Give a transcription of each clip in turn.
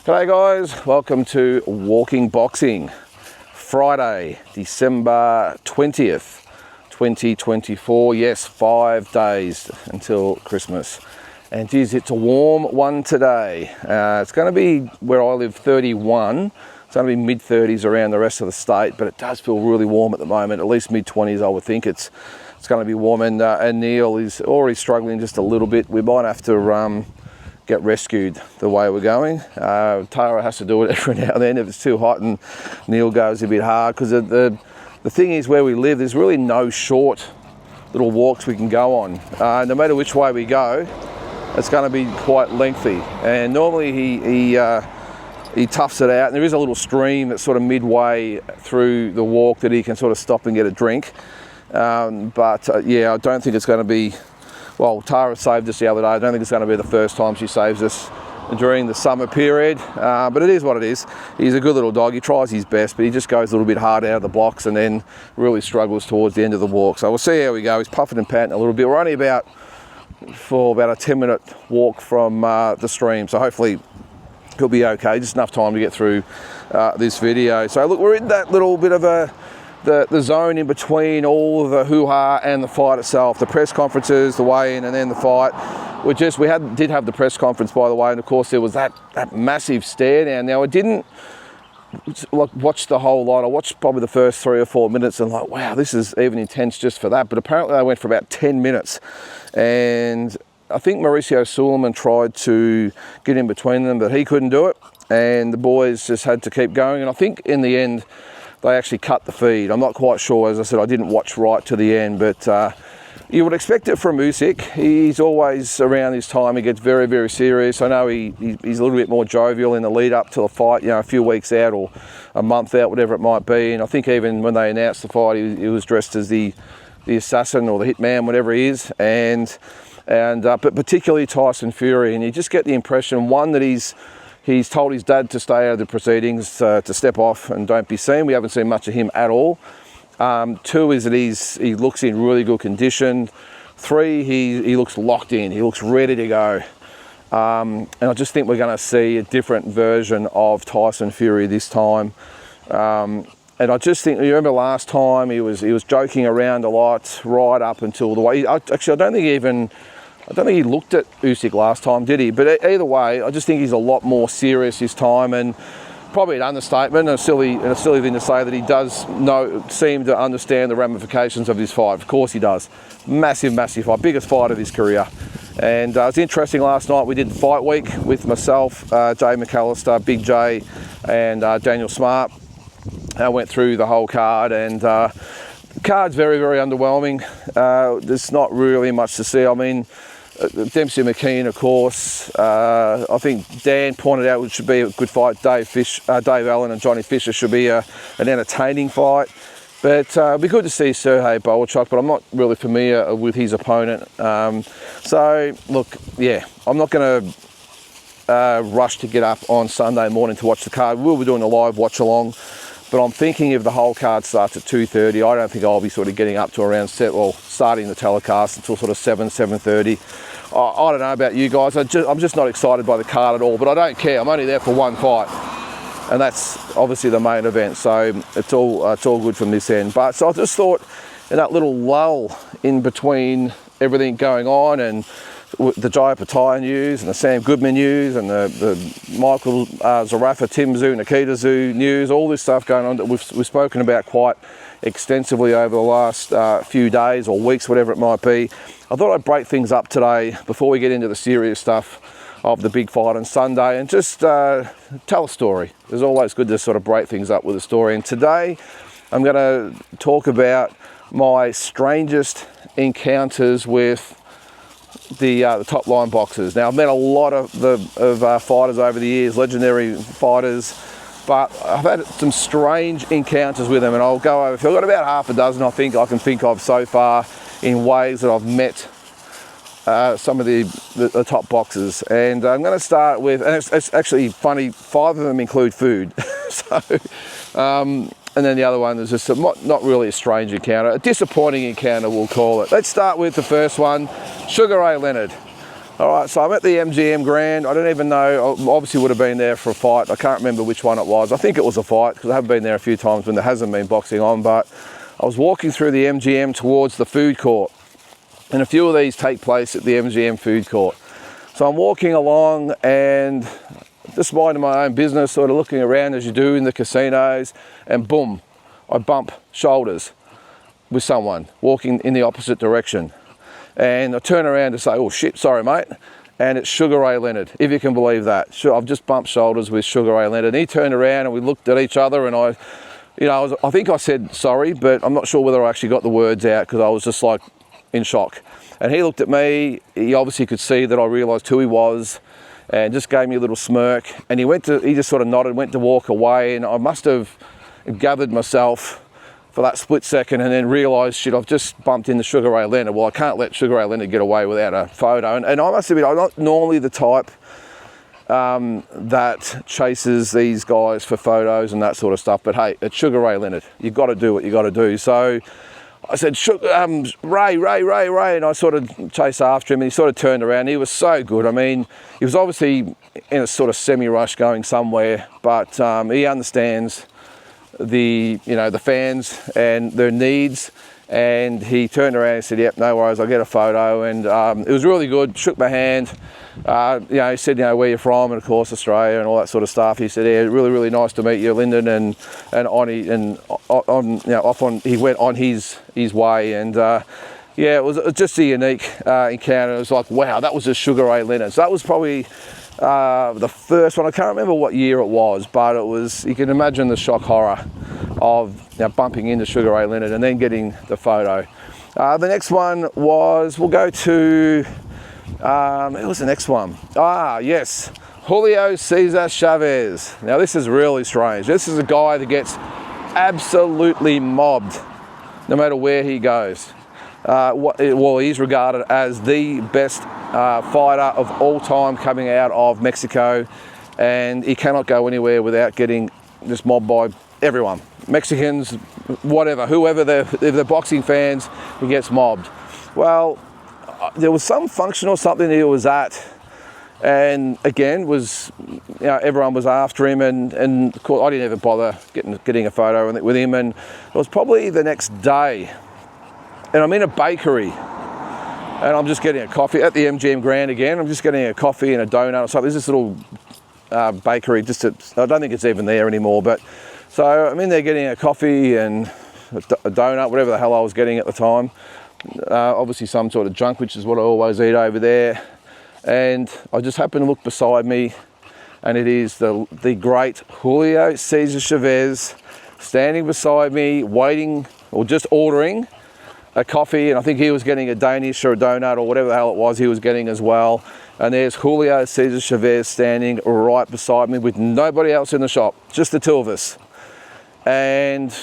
G'day guys, welcome to Walking Boxing. Friday, December 20th, 2024. Yes, 5 days until Christmas. And geez, it's a warm one today. It's going to be, where I live, 31. It's going to be mid-30s around the rest of the state, but it does feel really warm at the moment, at least mid-20s I would think. It's going to be warm, and Neil is already struggling just a little bit. We might have to get rescued the way we're going. Tara has to do it every now and then if it's too hot, and Neil goes a bit hard, because the thing is, where we live, there's really no short little walks we can go on. No matter which way we go, it's going to be quite lengthy. And normally he toughs it out, and there is a little stream that's sort of midway through the walk that he can sort of stop and get a drink. Yeah, I don't think it's going to be, well, Tara saved us the other day. I don't think it's going to be the first time she saves us during the summer period, but it is what it is. He's a good little dog. He tries his best, but he just goes a little bit hard out of the blocks and then really struggles towards the end of the walk. So we'll see how we go. He's puffing and panting a little bit. We're only about a 10-minute walk from the stream, so hopefully he'll be okay. Just enough time to get through this video. So look, we're in that little bit of the zone in between all of the hoo-ha and the fight itself, the press conferences, the weigh-in, and then the fight. We did have the press conference, by the way, and of course there was that massive stare down. Now, I didn't watch the whole lot. I watched probably the first 3 or 4 minutes and like, wow, this is even intense just for that. But apparently they went for about 10 minutes. And I think Mauricio Sulaiman tried to get in between them, but he couldn't do it. And the boys just had to keep going. And I think in the end, they actually cut the feed. I'm not quite sure. As I said, I didn't watch right to the end, but you would expect it from Usyk. He's always, around this time, he gets very, very serious. I know he's a little bit more jovial in the lead up to the fight, a few weeks out or a month out, whatever it might be. And I think even when they announced the fight, he was dressed as the assassin or the hitman, whatever he is. But particularly Tyson Fury, and you just get the impression, one, that he's told his dad to stay out of the proceedings, to step off and don't be seen. We haven't seen much of him at all. 2 is that he looks in really good condition. 3, he looks locked in. He looks ready to go. And I just think we're going to see a different version of Tyson Fury this time. And I just think, you remember last time he was joking around a lot right up until the way. I don't think he looked at Usyk last time, did he? But either way, I just think he's a lot more serious this time, and probably an understatement and a silly thing to say that he does seem to understand the ramifications of this fight. Of course he does. Massive, massive fight. Biggest fight of his career. And it was interesting last night. We did the fight week with myself, Jay McAllister, Big J, and Daniel Smart. I went through the whole card, and the card's very, very underwhelming. There's not really much to see. I mean, Dempsey McKean, of course. I think Dan pointed out it should be a good fight. Dave Allen and Johnny Fisher should be an entertaining fight. But it'd be good to see Sergey Bohachuk, but I'm not really familiar with his opponent. So, look, yeah, I'm not going to rush to get up on Sunday morning to watch the card. We'll be doing a live watch-along. But I'm thinking if the whole card starts at 2:30, I don't think I'll be sort of getting up to around starting the telecast until sort of 7:30. I don't know about you guys. I'm just not excited by the card at all. But I don't care. I'm only there for one fight, and that's obviously the main event. So it's all good from this end. But so I just thought, in that little lull in between everything going on, and the Jaya Pattaya news and the Sam Goodman news and the Michael Zarafa, Tim Tszyu, Nikita Tszyu news, all this stuff going on that we've spoken about quite extensively over the last few days or weeks, whatever it might be. I thought I'd break things up today before we get into the serious stuff of the big fight on Sunday and just tell a story. It's always good to sort of break things up with a story. And today I'm going to talk about my strangest encounters with the top line boxers. Now, I've met a lot of fighters over the years, legendary fighters, but I've had some strange encounters with them, and I'll go over. I've got about half a dozen I think I can think of so far in ways that I've met some of the top boxers. And I'm going to start with, and it's actually funny, 5 of them include food. And then the other one is just not really a strange encounter, a disappointing encounter, we'll call it. Let's start with the first one, Sugar Ray Leonard. All right, so I'm at the MGM Grand. I don't even know, I obviously would have been there for a fight. I can't remember which one it was. I think it was a fight because I have been there a few times when there hasn't been boxing on, but I was walking through the MGM towards the food court, and a few of these take place at the MGM food court. So I'm walking along and just minding my own business, sort of looking around as you do in the casinos, and boom, I bump shoulders with someone walking in the opposite direction. And I turn around to say, oh shit, sorry mate. And it's Sugar Ray Leonard, if you can believe that. I've just bumped shoulders with Sugar Ray Leonard. And he turned around and we looked at each other, and I think I said sorry, but I'm not sure whether I actually got the words out because I was just like in shock. And he looked at me, he obviously could see that I realised who he was, and just gave me a little smirk. And he just sort of nodded, went to walk away, and I must have gathered myself for that split second and then realised, shit, I've just bumped into Sugar Ray Leonard. Well, I can't let Sugar Ray Leonard get away without a photo. And I must admit, I'm not normally the type that chases these guys for photos and that sort of stuff. But hey, it's Sugar Ray Leonard. You've got to do what you got to do. So I said, Ray, and I sort of chased after him, and he sort of turned around. He was so good. I mean, he was obviously in a sort of semi-rush going somewhere, but he understands the fans and their needs, and he turned around and said, yep, no worries, I'll get a photo. And it was really good. Shook my hand. He said, where you're from, and of course Australia and all that sort of stuff. He said, yeah, really, really nice to meet you, Lyndon. And he went on his way. And it was just a unique encounter. It was like, wow, that was just Sugar Ray Leonard. So that was probably the first one. I can't remember what year it was, but it was, you can imagine the shock horror of bumping into Sugar Ray Leonard and then getting the photo. The next one was, we'll go to, it was the next one. Yes, Julio Cesar Chavez. Now this is really strange. This is a guy that gets absolutely mobbed no matter where he goes. He's regarded as the best fighter of all time coming out of Mexico, and he cannot go anywhere without getting just mobbed by everyone. Mexicans, whatever, whoever, if they're boxing fans, he gets mobbed. Well, there was some function or something he was at, and again, everyone was after him, and of course I didn't even bother getting a photo with him. And it was probably the next day, and I'm in a bakery, and I'm just getting a coffee at the MGM Grand again. I'm just getting a coffee and a donut or something. There's this little bakery, I don't think it's even there anymore, but so I'm in there getting a coffee and a donut, whatever the hell I was getting at the time. Obviously some sort of junk, which is what I always eat over there. And I just happen to look beside me, and it is the great Julio Cesar Chavez standing beside me, waiting, or just ordering a coffee, and I think he was getting a Danish or a donut or whatever the hell it was he was getting as well. And there's Julio Cesar Chavez standing right beside me with nobody else in the shop, just the two of us. And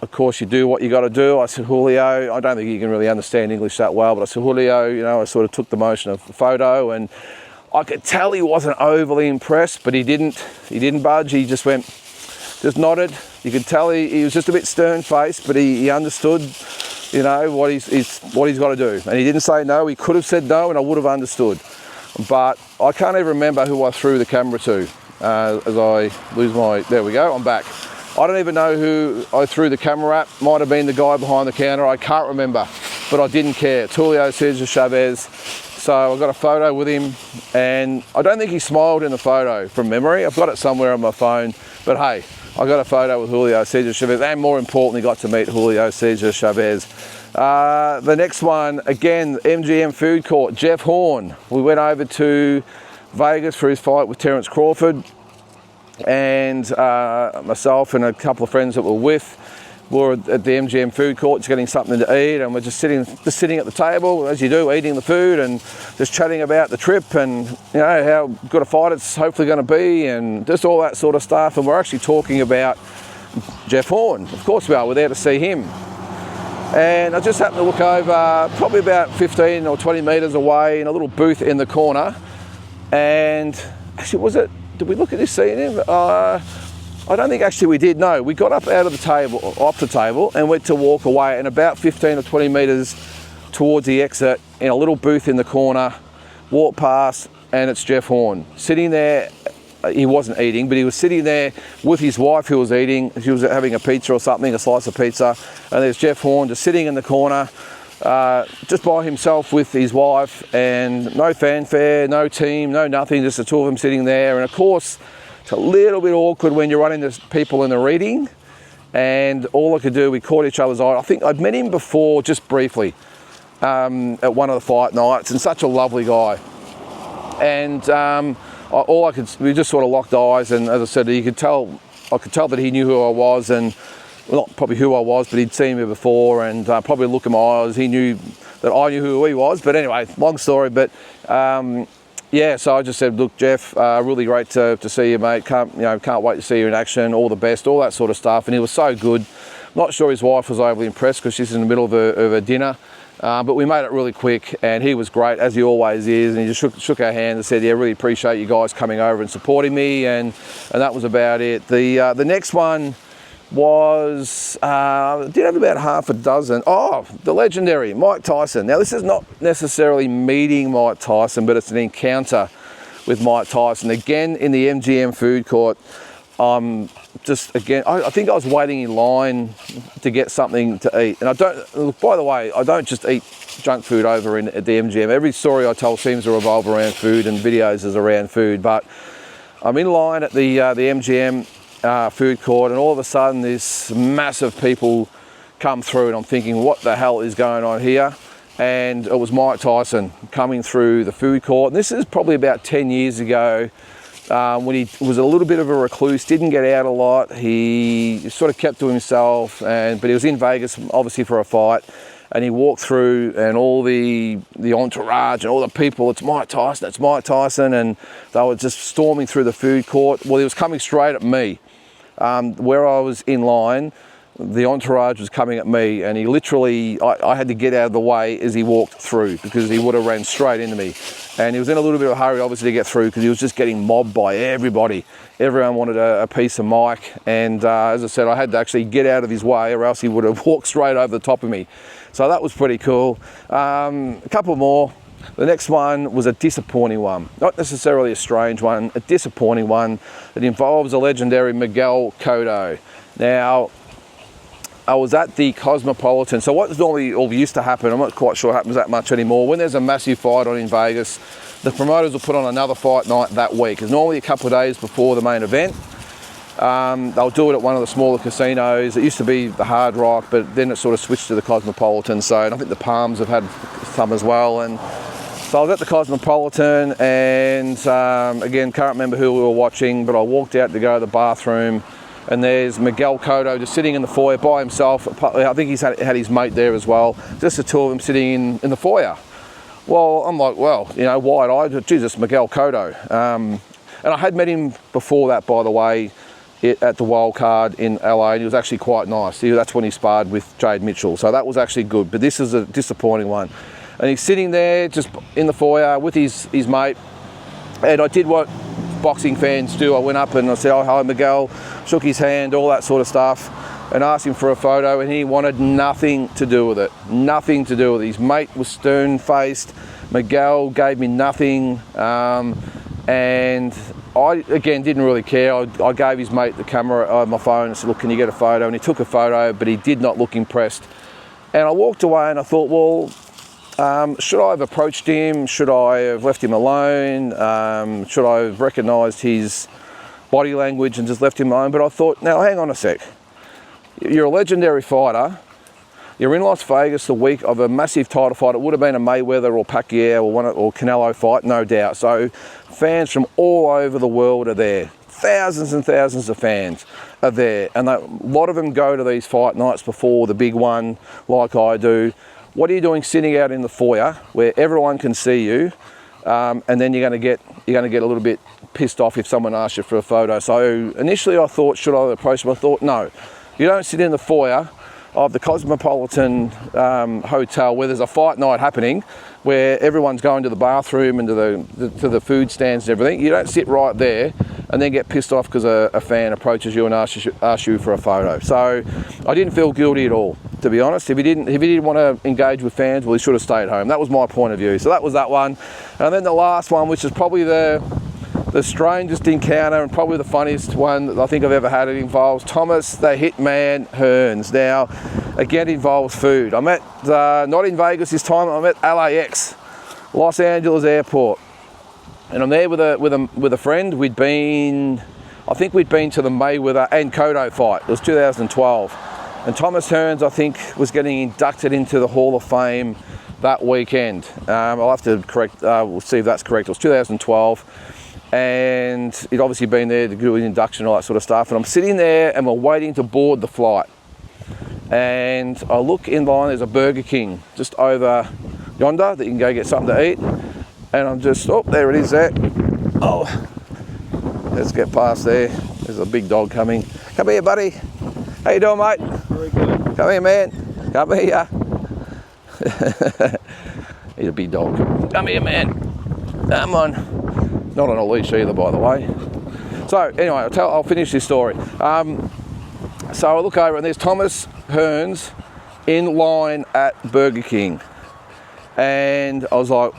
of course you do what you got to do. I said, Julio, I don't think you can really understand English that well, but I said, Julio, I sort of took the motion of the photo, and I could tell he wasn't overly impressed, but he didn't budge. He just nodded. You could tell he was just a bit stern-faced, but he understood, what he's got to do. And he didn't say no. He could have said no, and I would have understood. But I can't even remember who I threw the camera to as I lose my, there we go, I'm back. I don't even know who I threw the camera at. Might have been the guy behind the counter. I can't remember, but I didn't care. Julio Cesar Chavez. So I got a photo with him, and I don't think he smiled in the photo from memory. I've got it somewhere on my phone, but hey, I got a photo with Julio Cesar Chavez, and more importantly, got to meet Julio Cesar Chavez. The next one, again, MGM Food Court, Jeff Horn. We went over to Vegas for his fight with Terence Crawford, and myself and a couple of friends that we're with were at the MGM Food Court just getting something to eat, and we're just sitting at the table, as you do, eating the food and just chatting about the trip and how good a fight it's hopefully going to be, and just all that sort of stuff. And we're actually talking about Jeff Horn. Of course we are, we're there to see him. And I just happened to look over, probably about 15 or 20 metres away in a little booth in the corner. And actually, did we look at this seeing him? I don't think actually we did, no. We got up off the table and went to walk away, and about 15 or 20 metres towards the exit, in a little booth in the corner, walk past, and it's Jeff Horn sitting there. He wasn't eating, but he was sitting there with his wife who was eating. She was having a pizza or something, a slice of pizza, and there's Jeff Horn just sitting in the corner, just by himself with his wife, and no fanfare, no team, no nothing, just the two of them sitting there. And of course, it's a little bit awkward when you're running into people in the reading, and all I could do, we caught each other's eye. I think I'd met him before, just briefly, at one of the fight nights, and such a lovely guy. And we just sort of locked eyes, and as I said, I could tell that he knew who I was, and well, not probably who I was, but he'd seen me before, and probably look in my eyes, he knew that I knew who he was. But anyway, long story, but yeah, so I just said, look, Jeff, really great to see you, mate. Can't wait to see you in action. All the best, all that sort of stuff. And he was so good. Not sure his wife was overly impressed because she's in the middle of a dinner. But we made it really quick, and he was great, as he always is, and he just shook our hands and said, yeah, really appreciate you guys coming over and supporting me, and that was about it. The next one was, did have about half a dozen. Oh, the legendary Mike Tyson. Now, this is not necessarily meeting Mike Tyson, but it's an encounter with Mike Tyson, again in the MGM food court. I think I was waiting in line to get something to eat. And by the way, I don't just eat junk food over at the MGM. Every story I tell seems to revolve around food, and videos is around food. But I'm in line at the MGM food court, and all of a sudden this massive people come through, and I'm thinking, what the hell is going on here? And it was Mike Tyson coming through the food court. And this is probably about 10 years ago, when he was a little bit of a recluse, didn't get out a lot. He sort of kept to himself, but he was in Vegas, obviously, for a fight. And he walked through, and all the entourage and all the people, it's Mike Tyson, and they were just storming through the food court. Well, he was coming straight at me. Where I was in line, the entourage was coming at me, and he literally, I had to get out of the way as he walked through, because he would have ran straight into me. And he was in a little bit of a hurry, obviously, to get through, because he was just getting mobbed by everybody. Everyone wanted a piece of Mike, and as I said, I had to actually get out of his way, or else he would have walked straight over the top of me. So that was pretty cool. A couple more. The next one was a disappointing one. Not necessarily a strange one, a disappointing one that involves a legendary Miguel Cotto. Now, I was at the Cosmopolitan. So what normally or used to happen, I'm not quite sure happens that much anymore, when there's a massive fight on in Vegas, the promoters will put on another fight night that week. It's normally a couple of days before the main event. They'll do it at one of the smaller casinos. It used to be the Hard Rock, but then it sort of switched to the Cosmopolitan. So I think the Palms have had some as well. And so I was at the Cosmopolitan, and again, can't remember who we were watching, but I walked out to go to the bathroom, and there's Miguel Cotto just sitting in the foyer by himself. I think he's had his mate there as well. Just the two of them sitting in the foyer. Well, I'm like, well, wide-eyed, Jesus, Miguel Cotto. And I had met him before that, by the way, at the Wild Card in LA, and he was actually quite nice. That's when he sparred with Jade Mitchell, so that was actually good. But this is a disappointing one. And he's sitting there just in the foyer with his mate, and I did what boxing fans do. I went up and I said, oh, hi, Miguel, shook his hand, all that sort of stuff, and asked him for a photo, and he wanted nothing to do with it. Nothing to do with it. His mate was stern-faced. Miguel gave me nothing, and I, again, didn't really care. I gave his mate the camera, my phone, and said, look, can you get a photo? And he took a photo, but he did not look impressed. And I walked away, and I thought, well, should I have approached him? Should I have left him alone? Should I have recognised his body language and just left him alone? But I thought, now, hang on a sec. You're a legendary fighter. You're in Las Vegas the week of a massive title fight. It would have been a Mayweather or Pacquiao or Canelo fight, no doubt. So fans from all over the world are there. Thousands and thousands of fans are there. And a lot of them go to these fight nights before the big one, like I do. What are you doing sitting out in the foyer where everyone can see you, and then you're going to get a little bit pissed off if someone asks you for a photo? So initially I thought, should I approach him? I thought, no, you don't sit in the foyer of the Cosmopolitan Hotel where there's a fight night happening, where everyone's going to the bathroom and to the food stands and everything. You don't sit right there and then get pissed off because a fan approaches you and asks you for a photo. So I didn't feel guilty at all. to be honest. If he didn't want to engage with fans, well, he should have stayed home. That was my point of view. So that was that one. And then the last one, which is probably the strangest encounter and probably the funniest one that I think I've ever had. It involves Thomas the Hitman Hearns. Now, again, it involves food. I'm at, not in Vegas this time, I'm at LAX, Los Angeles Airport. And I'm there with a friend. I think we'd been to the Mayweather and Cotto fight. It was 2012. And Thomas Hearns, I think, was getting inducted into the Hall of Fame that weekend. I'll have to correct, we'll see if that's correct. It was 2012. And he'd obviously been there to do his induction and all that sort of stuff. And I'm sitting there and we're waiting to board the flight. And I look in line, there's a Burger King just over yonder that you can go get something to eat. And I'm just, oh, there it is there. Oh, let's get past there. There's a big dog coming. Come here, buddy. How you doing, mate? Very good. Come here, man. Come here. He's a big dog. Come here, man. Come on. Not on a leash either, by the way. So anyway, I'll finish this story. So I look over and there's Thomas Hearns in line at Burger King. And I was like,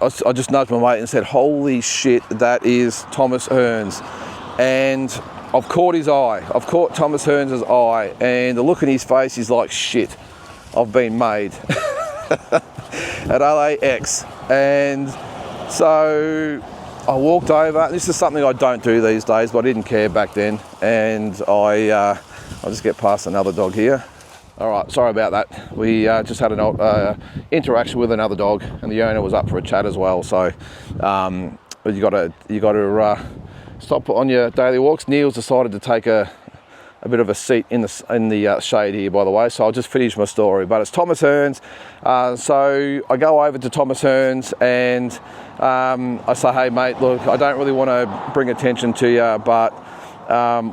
I just nudged my mate and said, holy shit, that is Thomas Hearns. And I've caught his eye. I've caught Thomas Hearns' eye. And the look in his face is like, shit, I've been made at LAX. And so I walked over. This is something I don't do these days, but I didn't care back then. And I'll just get past another dog here. All right, sorry about that. We just had an interaction with another dog, and the owner was up for a chat as well. So you got to stop on your daily walks. Neil's decided to take a bit of a seat in the shade here, by the way. So I'll just finish my story. But it's Thomas Hearns. So I go over to Thomas Hearns and I say, hey mate, look, I don't really want to bring attention to you, but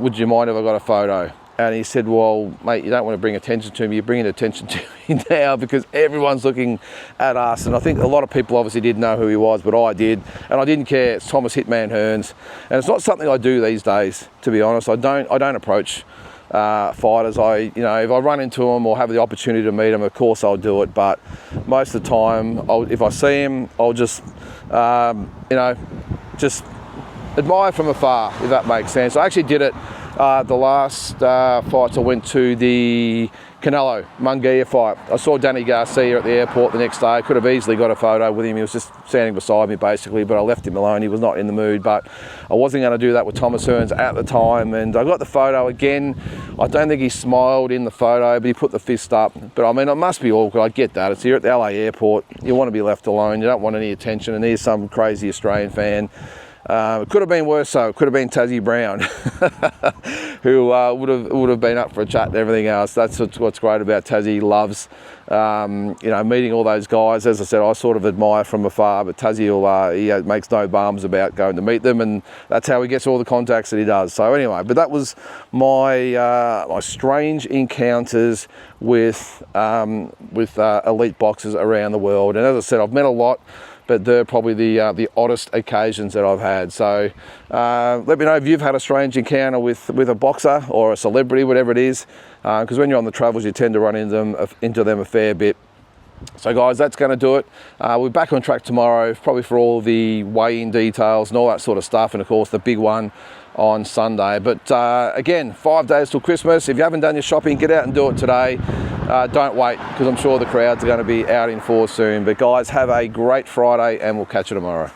would you mind if I got a photo? And he said, well, mate, you don't want to bring attention to me. You're bringing attention to me now because everyone's looking at us. And I think a lot of people obviously didn't know who he was, but I did. And I didn't care. It's Thomas Hitman Hearns. And it's not something I do these days, to be honest. I don't approach fighters. If I run into them or have the opportunity to meet them, of course I'll do it. But most of the time, if I see him, I'll just, just admire from afar, if that makes sense. I actually did it. The last fights I went to, the Canelo Munguia fight. I saw Danny Garcia at the airport the next day. I could have easily got a photo with him. He was just standing beside me basically, but I left him alone. He was not in the mood, but I wasn't going to do that with Thomas Hearns at the time. And I got the photo again. I don't think he smiled in the photo, but he put the fist up. But I mean, it must be awkward. I get that. It's here at the LA airport. You want to be left alone. You don't want any attention. And here's some crazy Australian fan. It could have been worse though. It could have been Tassie Brown, who would have been up for a chat and everything else. That's what's great about Tassie. He loves, meeting all those guys. As I said, I sort of admire from afar, but Tassie he makes no bums about going to meet them, and that's how he gets all the contacts that he does. So anyway, but that was my my strange encounters with elite boxers around the world. And as I said, I've met a lot, but they're probably the oddest occasions that I've had. So let me know if you've had a strange encounter with a boxer or a celebrity, whatever it is, because when you're on the travels, you tend to run into them a fair bit. So guys, that's going to do it. We're back on track tomorrow, probably for all the weigh-in details and all that sort of stuff, and of course the big one on Sunday. But again, 5 days till Christmas. If you haven't done your shopping, get out and do it today. Don't wait, because I'm sure the crowds are going to be out in force soon. But guys, have a great Friday and we'll catch you tomorrow.